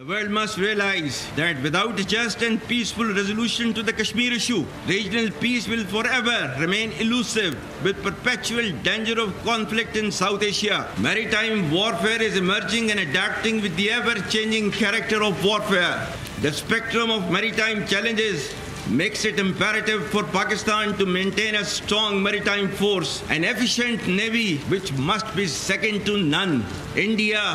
The world must realize that without a just and peaceful resolution to the Kashmir issue, regional peace will forever remain elusive with perpetual danger of conflict in South Asia. Maritime warfare is emerging and adapting with the ever-changing character of warfare. The spectrum of maritime challenges makes it imperative for Pakistan to maintain a strong maritime force, an efficient navy which must be second to none. India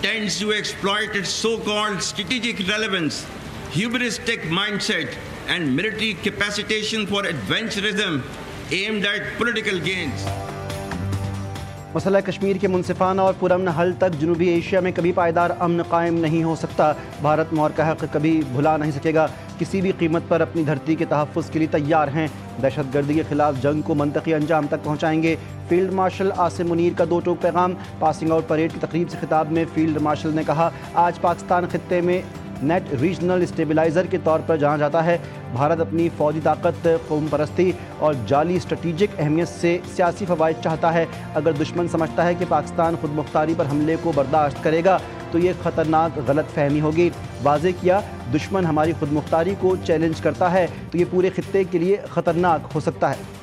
tends to exploit its so-called strategic relevance, hubristic mindset, and military capacitation for adventurism aimed at political gains. मसला कश्मीर के मुनसिफाना और पुरअमन हल तक जनूबी Asia में कभी पायदार अमन कायम नहीं हो सकता। भारत मोहर का हक़ कभी भुला नहीं सकेगा। किसी भी कीमत पर अपनी धरती के तहफ़्फ़ुज़ के लिए तैयार हैं। दहशतगर्दी के खिलाफ जंग को मंतकी अंजाम तक पहुँचाएंगे। फील्ड मार्शल आसिम मुनीर का दो टोक पैगाम। पासिंग आउट परेड की तकरीब से खिताब में फील्ड मार्शल ने कहा, आज पाकिस्तान खित्ते में नेट रीजनल स्टेबलाइज़र के तौर पर जाना जाता है। भारत अपनी फ़ौजी ताकत, कौम परस्ती और जाली स्ट्रेटिजिक अहमियत से सियासी फ़वाइद चाहता है। अगर दुश्मन समझता है कि पाकिस्तान खुद मुख्तारी पर हमले को बर्दाश्त करेगा तो ये ख़तरनाक गलत फहमी होगी। वाज़े किया, दुश्मन हमारी खुद मुख्तारी को चैलेंज करता है तो ये पूरे खित्ते के लिए ख़तरनाक हो सकता है।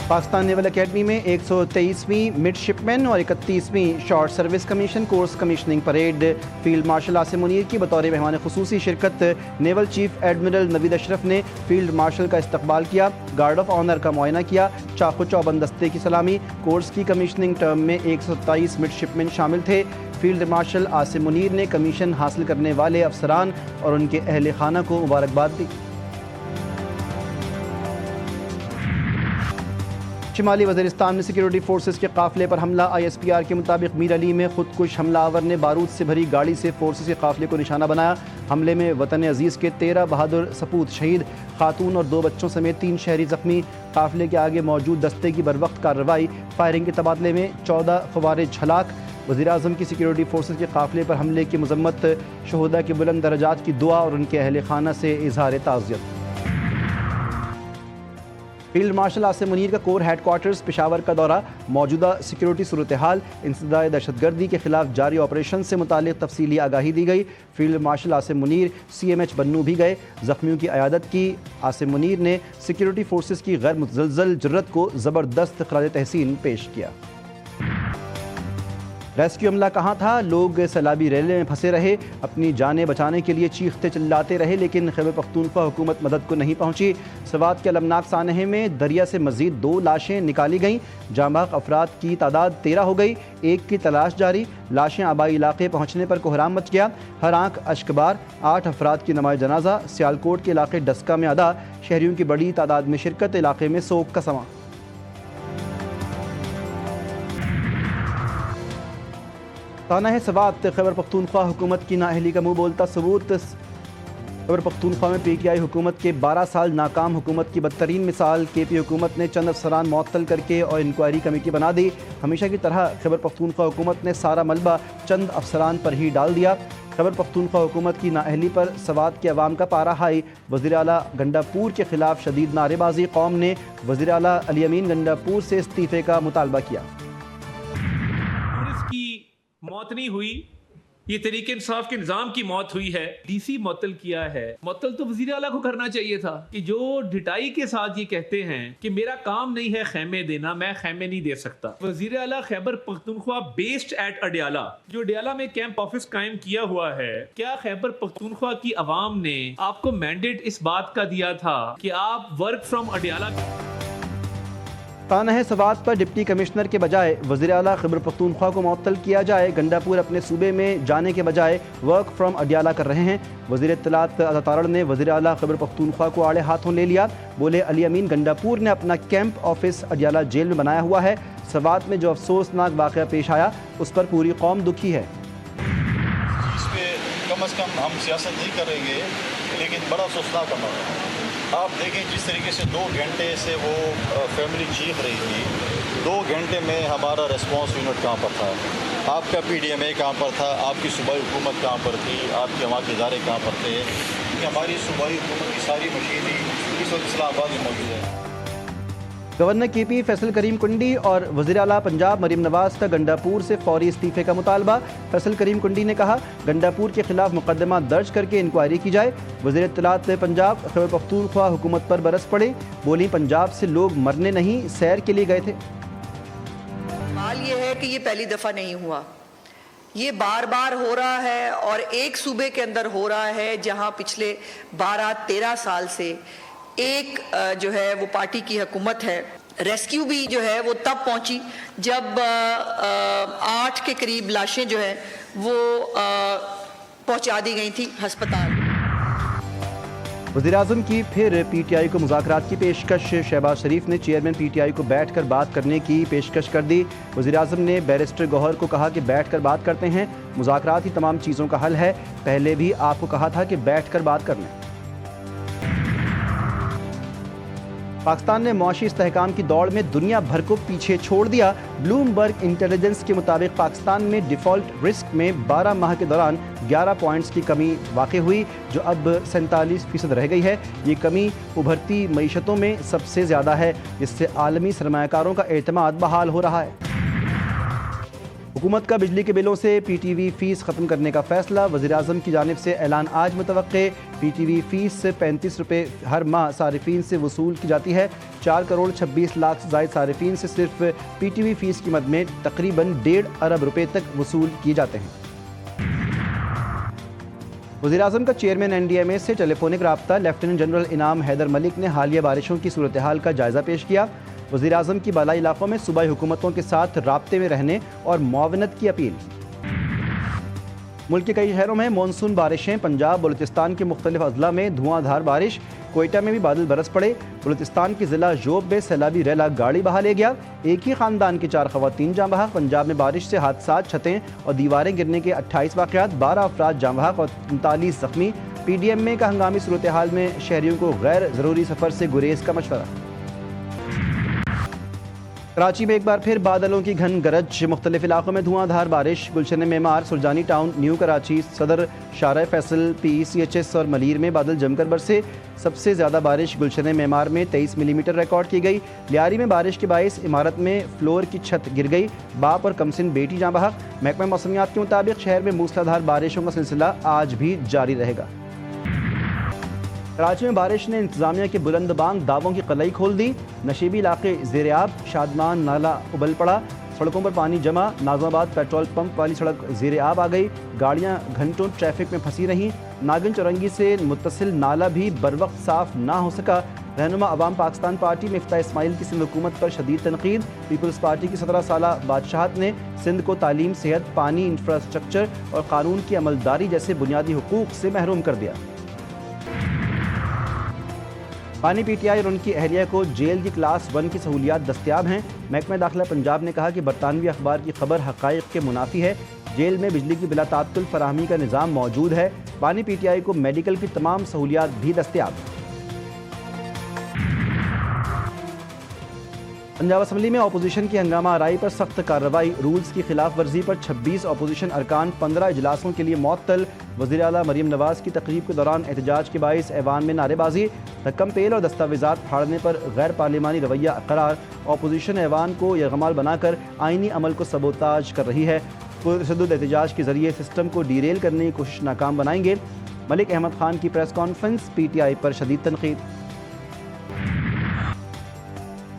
पाकिस्तान नेवल एकेडमी में 123वीं मिडशिपमैन और 31वीं short service commission course commissioning parade. Field marshal Asim Munir की बतौर मेहमान खुसूसी शिरकत। Naval chief admiral Naveed Ashraf ने फील्ड मार्शल का इस्तकबाल किया, गार्ड ऑफ ऑनर का मुआयना किया, चाकू चौबंद दस्ते की सलामी। कोर्स की कमीशनिंग टर्म में 127 मिडशिपमैन शामिल थे। फील्ड मार्शल आसिम मुनीर ने कमीशन हासिल करने वाले अफसरान और उनके अहल खाना को मुबारकबाद दी। शिमाली वज़ीरिस्तान में सिक्योरिटी फोर्सेस के काफ़िले पर हमला। ISPR के मुताबिक मीर अली में खुदकुश हमलावर ने बारूद से भरी गाड़ी से फोर्सेस के काफ़िले को निशाना बनाया। हमले में वतन अजीज़ के 13 बहादुर सपूत शहीद, खातून और 2 बच्चों समेत 3 शहरी ज़ख्मी। काफ़िले के आगे मौजूद दस्ते की बरवक्त कार्रवाई। फायरिंग के तबादले में 14 ख़वारिज हलाक। वज़ीर-ए-आज़म की सिक्योरिटी फोर्सेस के काफ़िले पर हमले की मज़म्मत। शहदा के बुलंद दर्जात की दुआ और उनके अहल खाना से इज़हार ताज़ियत। फील्ड मार्शल आसिम मुनीर का कोर हेडक्वार्टर्स पेशावर का दौरा। मौजूदा सिक्योरिटी सूरत हाल, इंसदाद दहशतगर्दी के खिलाफ जारी ऑपरेशन से मुतालिक तफसीली आगाही दी गई। Field marshal Asim Munir CMH बन्नू भी गए, ज़ख्मियों की अयादत की। आसिम मुनीर ने सिक्योरिटी फोर्सेस की गैर मुतज़लज़ल जुर्रत को ज़बरदस्त ख़राज तहसीन पेश किया। रेस्क्यू अमला कहाँ था? लोग सैलाबी रेले में फंसे रहे, अपनी जानें बचाने के लिए चीखते चिल्लाते रहे, लेकिन खैबर पख्तूनख्वा हुकूमत मदद को नहीं पहुँची। सवात के अलमनाक सानहे में दरिया से मज़ीद 2 लाशें निकाली गईं। जांबाग अफराद की तादाद 13 हो गई, एक की तलाश जारी। लाशें आबाई इलाके पहुँचने पर कोहराम मच गया। हर आंख अश्कबार। 8 अफराद की नमाज जनाजा। सियालकोट के इलाके डस्का में अदा। शहरियों की बड़ी तादाद में शिरकत। इलाके में सोग का समा। ताना है सवात। खैबर पख्तूनख्वा हुकूमत की नाअहली का मुँह बोलता सबूत। खैबर पख्तूनख्वा में PTI हुकूमत के 12 साल नाकाम हुकूमत की बदतरीन मिसाल। KP हुकूमत ने चंद अफसरान मुअत्तल करके और इंक्वायरी कमेटी बना दी। हमेशा की तरह खैबर पख्तूनख्वा हुकूमत ने सारा मलबा चंद अफसरान पर ही डाल दिया। खैबर पख्तूनख्वा हुकूमत की नाअहली पर सवात के अवाम का पारा हाई। वज़ीर आला गंडापुर के खिलाफ शदीद नारेबाजी। कौम ने वज़ीर आला अली अमीन गंडापुर से इस्तीफ़े का मुतालबा किया। मौत नहीं हुई, ये तरीके इंसाफ के निजाम की मौत हुई है। DC मुअत्तल किया है। मुअत्तल तो वज़ीर आला को करना चाहिए था कि जो ढिठाई के साथ ये कहते हैं कि मेरा काम नहीं है खैमे देना, मैं खैमे नहीं दे सकता। वज़ीर आला खैबर पख्तूनख्वा बेस्ड एट अडियाला, जो अडियाला में कैंप ऑफिस कायम किया हुआ है, क्या खैबर पख्तूनख्वा की आवाम ने आपको मैंडेट इस बात का दिया था कि आप वर्क फ्रॉम अडियाला? ताना है सवात पर डिप्टी कमिश्नर के बजाय वज़ीर आला खैबर पख्तूनख्वा को मुअत्तल किया जाए। गंडापुर अपने सूबे में जाने के बजाय वर्क फ्रॉम अडियाला कर रहे हैं। वज़ीर इत्तलात अता तारड़ ने वज़ीर आला खैबर पख्तूनख्वा को आड़े हाथों ले लिया। बोले, अली अमीन गंडापुर ने अपना कैंप ऑफिस अडियाला जेल में बनाया हुआ है। सवात में जो अफसोसनाक वाक़या पेश आया उस पर पूरी कौम दुखी है। इस पे कम से कम हम सियासत नहीं करेंगे, लेकिन बड़ा अफसोसनाक अमल है। आप देखें जिस तरीके से 2 घंटे से वो फैमिली चीख रही थी, 2 घंटे में हमारा रिस्पांस यूनिट कहाँ पर था, आपका PDMA कहाँ पर था, आपकी सूबाई हुकूमत कहाँ पर थी, आपके वहाँ के इदारे कहाँ पर थे, क्योंकि हमारी सूबाई हुकूमत की सारी मशीनरी इस वक्त इस्लामाबाद में मौजूद है। गवर्नर KP फैसल करीम कुंडी और वज़ीर आला पंजाब मरीम नवाज का गंडापुर से फौरी इस्तीफे का मुतालबा। फैसल करीम कुंडी ने कहा गंडापुर के खिलाफ मुकदमा दर्ज करके इंक्वायरी की जाए। वज़ीर इत्तलात पंजाब खैबर पख्तूनख्वा हुकूमत पर बरस पड़े, बोली पंजाब से लोग मरने नहीं सैर के लिए गए थे। सवाल ये है कि ये पहली दफ़ा नहीं हुआ, ये बार बार हो रहा है और एक सूबे के अंदर हो रहा है जहां पिछले 12-13 साल से एक जो है वो पार्टी की हुकूमत है। रेस्क्यू भी जो है वो तब पहुंची जब 8 के करीब लाशें जो है वो पहुंचा दी गई थी अस्पताल। वज़ीर-ए-आज़म की फिर PTI को मुज़ाकरात की पेशकश। शहबाज शरीफ ने चेयरमैन PTI को बैठकर बात करने की पेशकश कर दी। वज़ीर-ए-आज़म ने बैरिस्टर गौहर को कहा कि बैठकर बात करते हैं, मुज़ाकरात ही तमाम चीज़ों का हल है, पहले भी आपको कहा था कि बैठकर बात कर लें। पाकिस्तान ने मुआशी इस्तेहकाम की दौड़ में दुनिया भर को पीछे छोड़ दिया। ब्लूमबर्ग इंटेलिजेंस के मुताबिक पाकिस्तान में डिफ़ॉल्ट रिस्क में 12 माह के दौरान 11 पॉइंट्स की कमी वाक़ई हुई, जो अब 47% रह गई है। ये कमी उभरती मईशतों में सबसे ज़्यादा है, जिससे आलमी सरमायाकारों का एतमाद बहाल हो रहा है। हुकूमत का बिजली के बिलों से PTV फ़ीस ख़त्म करने का फ़ैसला। वज़ीर-ए-आज़म की जानिब से ऐलान आज मुतवक्के। PTV फ़ीस 35 रुपये हर माह सारिफीन से वसूल की जाती है। 4 करोड़ 26 लाख से ज़ायद सारिफीन से सिर्फ PTV फ़ीस की मद में तकरीबन 1.5 अरब रुपये तक वसूल किए जाते हैं। वज़ीर-ए-आज़म का चेयरमैन NDMA से टेलीफोनिक राब्ता। लेफ्टिनेंट जनरल इनाम हैदर मलिक ने हालिया बारिशों की सूरत हाल का जायज़ा पेश किया। वज़ीर-ए-आज़म की बालाई इलाकों में सूबाई हुकूमतों के साथ राब्ते में रहने और मुआवनत की अपील। मुल्क के कई शहरों में मानसून बारिशें। पंजाब बलूचिस्तान के मुख्तलिफ अजला में धुआंधार बारिश। कोयटा में भी बादल बरस पड़े। बलूचिस्तान के ज़िला जोब में सैलाबी रैला गाड़ी बहा ले गया। एक ही ख़ानदान की 4 ख़वातीन जाँ बहक। पंजाब में बारिश से हादसात, छतें और दीवारें गिरने के 28 वाक़यात, 12 अफराद जाँ बहक और 39 ज़ख्मी। PDMA का हंगामी सूरत हाल में शहरियों को गैर ज़रूरी सफ़र से गुरेज का मशवरा। कराची में एक बार फिर बादलों की घन गरज। मुख्तलिफ इलाकों में धुआंधार बारिश। गुलशन मेमार, सुरजानी टाउन, न्यू कराची, सदर, शारा फैसल, PECHS और मलीर में बादल जमकर बरसे। सबसे ज़्यादा बारिश गुलशन मेमार में 23 मिलीमीटर रिकॉर्ड की गई। लियारी में बारिश के बाइस इमारत में फ्लोर की छत गिर गई। बाप और कमसिन बेटी जाँ बहक। महकमा मौसमियात के मुताबिक शहर में मूसलाधार बारिशों का सिलसिला आज भी जारी रहेगा। कराची में बारिश ने इंतजामिया के बुलंदबांग दावों की कलई खोल दी। नशीबी इलाके ज़ेर-ए-आब। शादमान नाला उबल पड़ा। सड़कों पर पानी जमा। नाज़माबाद पेट्रोल पंप वाली सड़क ज़ेर-ए-आब आ गई। गाड़ियां घंटों ट्रैफिक में फंसी रहीं। नागिन चौरंगी से मुत्तसिल नाला भी बर वक्त साफ ना हो सका। रहनुमा अवाम पाकिस्तान पार्टी मिफ्ता इस्माइल की सिंध हुकूमत पर शदीद तनकीद। पीपल्स पार्टी की 17 साला बादशाहत ने सिंध को तालीम, सेहत, पानी, इंफ्रास्ट्रक्चर और कानून की अमलदारी जैसे बुनियादी हुकूक से महरूम कर दिया। पानी PTI और उनकी अहलिया को जेल की क्लास 1 की सहूलियात दस्तियाब हैं। महकमा दाखिला पंजाब ने कहा कि बरतानवी अखबार की खबर हक़ाइक़ के मुनाफी है। जेल में बिजली की बिला तात्तुल फराहमी का निज़ाम मौजूद है। पानी PTI को मेडिकल की तमाम सहूलियात भी दस्तियाब हैं। पंजाब असम्बली में अपोजिशन की हंगामा आराई पर सख्त कार्रवाई। रूल्स की खिलाफ वर्जी पर 26 अपोजिशन अरकान 15 इजलासों के लिए मुअत्तल। वज़ीर आला मरीम नवाज की तकरीब के दौरान एहतजाज के बाइस ऐवान में नारेबाजी। रकम पेल और दस्तावेजात फाड़ने पर गैर पार्लिमानी रवैया करार। अपोजिशन ऐवान को यरगमाल बनाकर आइनी अमल को सबोताज कर रही है। पुरतशद्दुद एहतजाज के जरिए सिस्टम को डीरेल करने की कोशिश नाकाम बनाएंगे। मलिक अहमद खान की प्रेस कॉन्फ्रेंस। PTI पर शदीद तनकीद।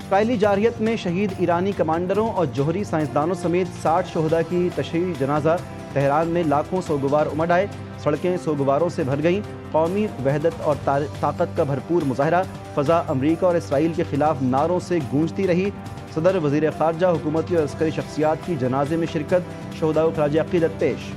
इसराइली जारहियत में शहीद ईरानी कमांडरों और जोहरी साइंसदानों समेत 60 शोहदा की तशरीह जनाजा। तेहरान में लाखों सोगवार उमड़ आए। सड़कें सोगवारों से भर गईं। कौमी वहदत और ताकत का भरपूर मुजाहरा। फ़ज़ा अमरीका और इसराइल के खिलाफ नारों से गूंजती रही। सदर, वज़ीर ख़ारजा, हुकूमती और अस्करी शख्सियात की जनाजे में शिरकत। शोहदा को खराज अक़ीदत पेश।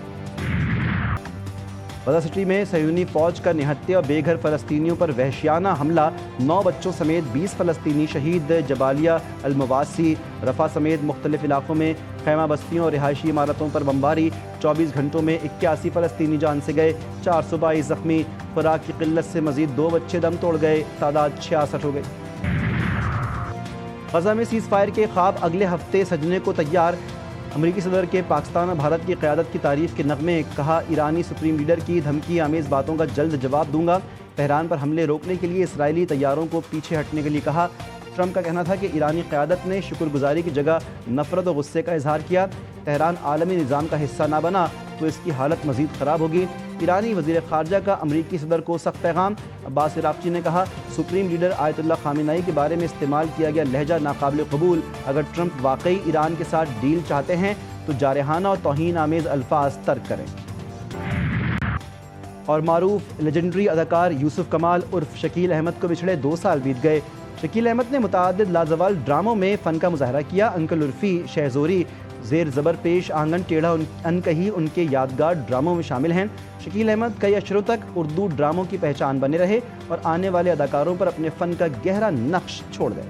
गज़ा सिटी में सहयूनी फ़ौज का निहत्थे और बेघर फ़लस्तीनियों पर वहशियाना हमला। 9 बच्चों समेत 20 फ़लस्तीनी शहीद। जबालिया, अलमवासी, रफ़ा समेत मुख्तलिफ इलाकों में खैमा बस्तियों और रिहायशी इमारतों पर बमबारी। 24 घंटों में 81 फ़लस्तीनी जान से गए। 422 ज़ख्मी। खुराक की किल्लत से मज़ीद 2 बच्चे दम तोड़ गए। तादाद 66 हो गई। गज़ा में सीज़ फायर के ख्वाब अगले हफ्ते सजने को तैयार। अमरीकी सदर के पाकिस्तान और भारत की क़यादत की तारीफ़ के नग़मे। कहा, ईरानी सुप्रीम लीडर की धमकी आमेज़ बातों का जल्द जवाब दूंगा। तेहरान पर हमले रोकने के लिए इसराइली तैयारों को पीछे हटने के लिए कहा। ٹرمپ کا کہنا تھا کہ ایرانی قیادت نے شکر گزاری کی جگہ نفرت و غصے کا اظہار کیا۔ تہران عالمی نظام کا حصہ نہ بنا تو اس کی حالت مزید خراب ہوگی۔ ایرانی وزیر خارجہ کا امریکی صدر کو سخت پیغام۔ عباس عراقچی نے کہا سپریم لیڈر آیت اللہ خامنہئی کے بارے میں استعمال کیا گیا لہجہ ناقابل قبول۔ اگر ٹرمپ واقعی ایران کے ساتھ ڈیل چاہتے ہیں تو جارحانہ اور توہین آمیز الفاظ ترک کریں۔ اور معروف لیجنڈری اداکار یوسف کمال عرف شکیل احمد کو بچھڑے 2 سال بیت گئے۔ شکیل احمد نے متعدد لازوال ڈراموں میں فن کا مظاہرہ کیا۔ انکل عرفی، شہزوری، زیر زبر پیش، آنگن ٹیڑھا انکہی ان کے یادگار ڈراموں میں شامل ہیں۔ شکیل احمد کئی اشروں تک اردو ڈراموں کی پہچان بنے رہے اور آنے والے اداکاروں پر اپنے فن کا گہرا نقش چھوڑ گئے۔